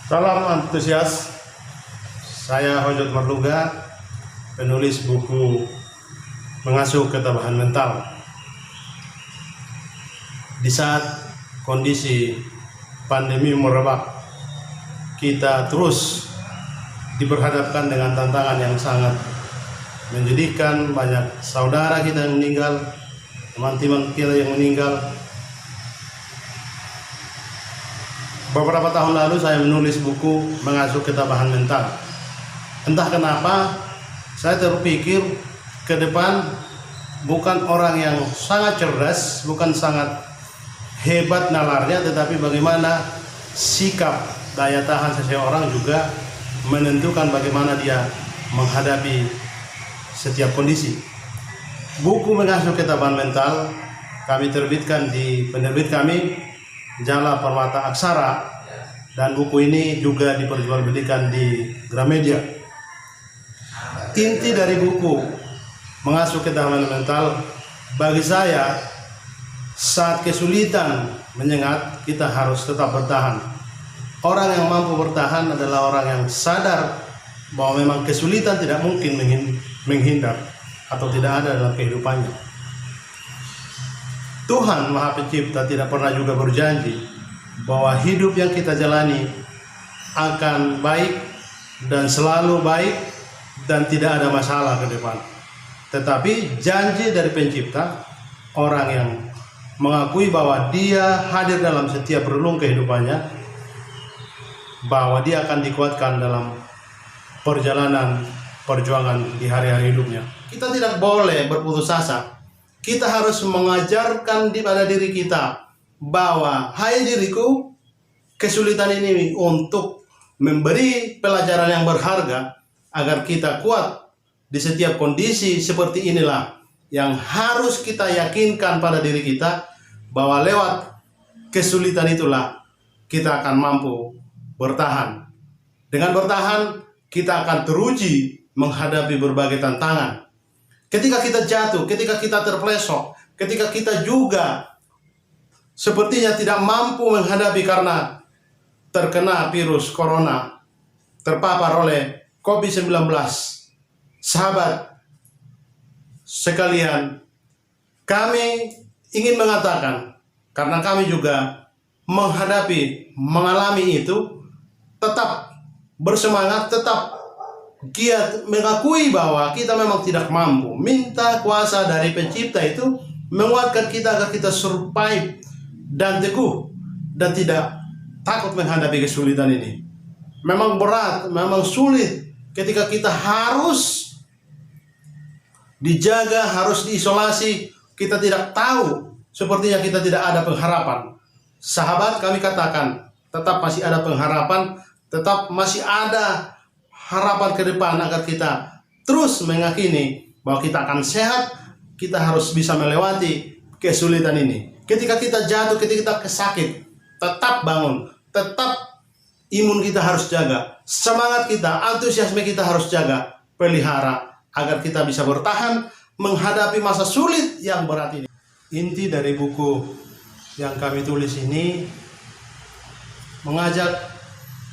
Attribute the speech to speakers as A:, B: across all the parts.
A: Salam antusias, saya Hojot Marluga, penulis buku Mengasuh Ketabahan Mental. Di saat kondisi pandemi merebak, kita terus diperhadapkan dengan tantangan yang sangat menyedihkan. Banyak saudara kita yang meninggal, teman-teman kita yang meninggal. Beberapa tahun lalu saya menulis buku Mengasuh Ketabahan Mental. Entah kenapa saya terpikir ke depan bukan orang yang sangat cerdas, bukan sangat hebat nalarnya, tetapi bagaimana sikap daya tahan seseorang juga menentukan bagaimana dia menghadapi setiap kondisi. Buku Mengasuh Ketabahan Mental kami terbitkan di penerbit kami, Jala Permata Aksara, dan buku ini juga diperjualbelikan di Gramedia. Inti dari buku Mengasuh Ketabahan Mental bagi saya, saat kesulitan menyengat, kita harus tetap bertahan. Orang yang mampu bertahan adalah orang yang sadar bahwa memang kesulitan tidak mungkin menghindar atau tidak ada dalam kehidupannya. Tuhan Maha Pencipta tidak pernah juga berjanji bahwa hidup yang kita jalani akan baik dan selalu baik dan tidak ada masalah ke depan. Tetapi janji dari Pencipta, orang yang mengakui bahwa dia hadir dalam setiap relung kehidupannya, bahwa dia akan dikuatkan dalam perjalanan perjuangan di hari-hari hidupnya. Kita tidak boleh berputus asa. Kita harus mengajarkan pada diri kita bahwa, hai diriku, kesulitan ini untuk memberi pelajaran yang berharga agar kita kuat di setiap kondisi seperti inilah yang harus kita yakinkan pada diri kita bahwa lewat kesulitan itulah kita akan mampu bertahan. Dengan bertahan, kita akan teruji menghadapi berbagai tantangan. Ketika kita jatuh, ketika kita terpelesok, ketika kita juga sepertinya tidak mampu menghadapi karena terkena virus corona, terpapar oleh COVID-19, sahabat sekalian, kami ingin mengatakan, karena kami juga mengalami itu, tetap bersemangat, tetap giat mengakui bahwa kita memang tidak mampu. Minta kuasa dari Pencipta itu menguatkan kita agar kita survive dan teguh dan tidak takut menghadapi kesulitan ini. Memang berat, memang sulit ketika kita harus dijaga, harus diisolasi. Kita tidak tahu, sepertinya kita tidak ada pengharapan. Sahabat, kami katakan tetap masih ada pengharapan, tetap masih ada harapan ke depan agar kita terus meyakini bahwa kita akan sehat. Kita harus bisa melewati kesulitan ini. Ketika kita jatuh, ketika kita sakit, tetap bangun, tetap imun kita harus jaga, semangat kita, antusiasme kita harus jaga, pelihara agar kita bisa bertahan menghadapi masa sulit yang berat ini. Inti dari buku yang kami tulis ini mengajak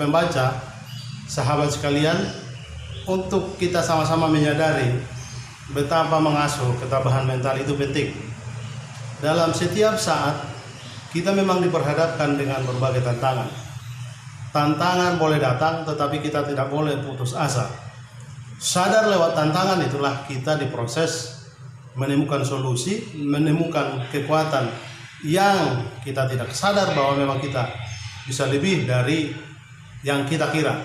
A: pembaca, sahabat sekalian, untuk kita sama-sama menyadari betapa mengasuh ketabahan mental itu penting. Dalam setiap saat kita memang diperhadapkan dengan berbagai tantangan. Tantangan boleh datang, tetapi kita tidak boleh putus asa. Sadar lewat tantangan itulah kita diproses menemukan solusi, menemukan kekuatan yang kita tidak sadar bahwa memang kita bisa lebih dari yang kita kira.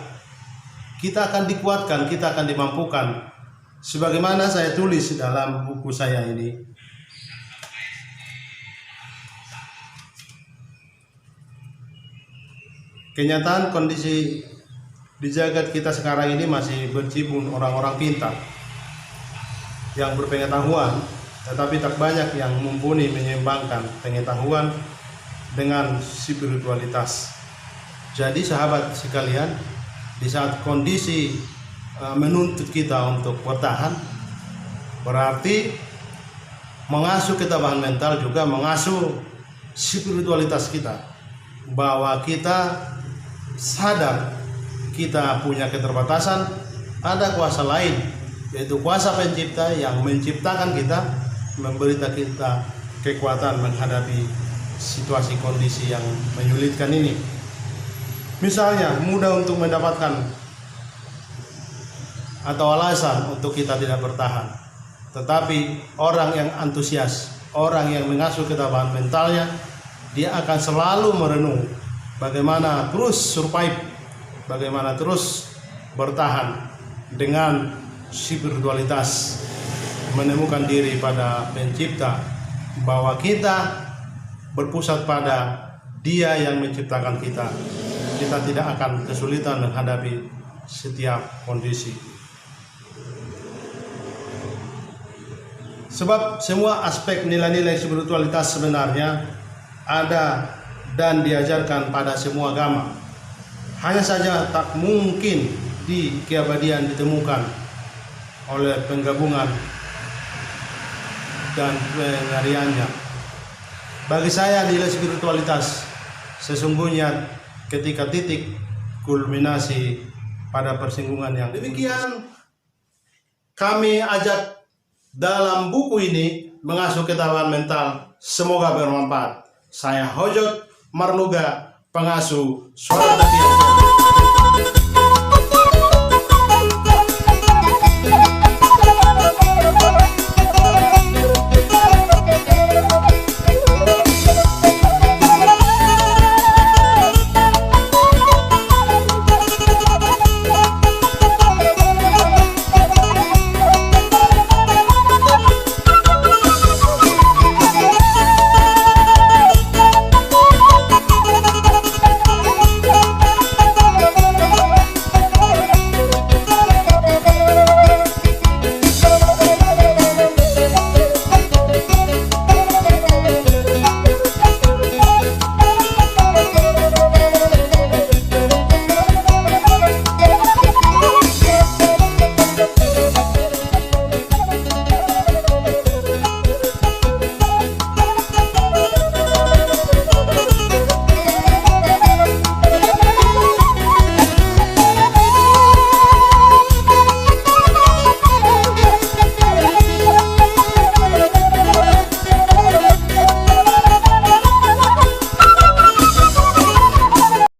A: Kita akan dikuatkan, kita akan dimampukan. Sebagaimana saya tulis dalam buku saya ini, kenyataan kondisi di jagat kita sekarang ini masih berjibun orang-orang pintar yang berpengetahuan, tetapi tak banyak yang mumpuni menyeimbangkan pengetahuan dengan spiritualitas. Jadi sahabat sekalian, di saat kondisi menuntut kita untuk bertahan, berarti mengasuh ketabahan mental juga mengasuh spiritualitas kita, bahwa kita sadar kita punya keterbatasan, ada kuasa lain, yaitu kuasa pencipta yang menciptakan kita, memberikan kita kekuatan menghadapi situasi kondisi yang menyulitkan ini. Misalnya mudah untuk mendapatkan atau alasan untuk kita tidak bertahan, tetapi orang yang antusias, orang yang mengasuh ketabahan mentalnya, dia akan selalu merenung bagaimana terus survive, bagaimana terus bertahan dengan spiritualitas, menemukan diri pada pencipta, bahwa kita berpusat pada Dia yang menciptakan kita. Kita tidak akan kesulitan menghadapi setiap kondisi. Sebab semua aspek nilai-nilai spiritualitas sebenarnya ada dan diajarkan pada semua agama. Hanya saja tak mungkin di keabadian ditemukan oleh penggabungan dan pengariannya. Bagi saya nilai spiritualitas sesungguhnya ketika titik kulminasi pada persinggungan yang demikian. Kami ajak dalam buku ini mengasuh ketabahan mental, semoga bermanfaat. Saya Hojot Marnuga, pengasuh Suara Tepian.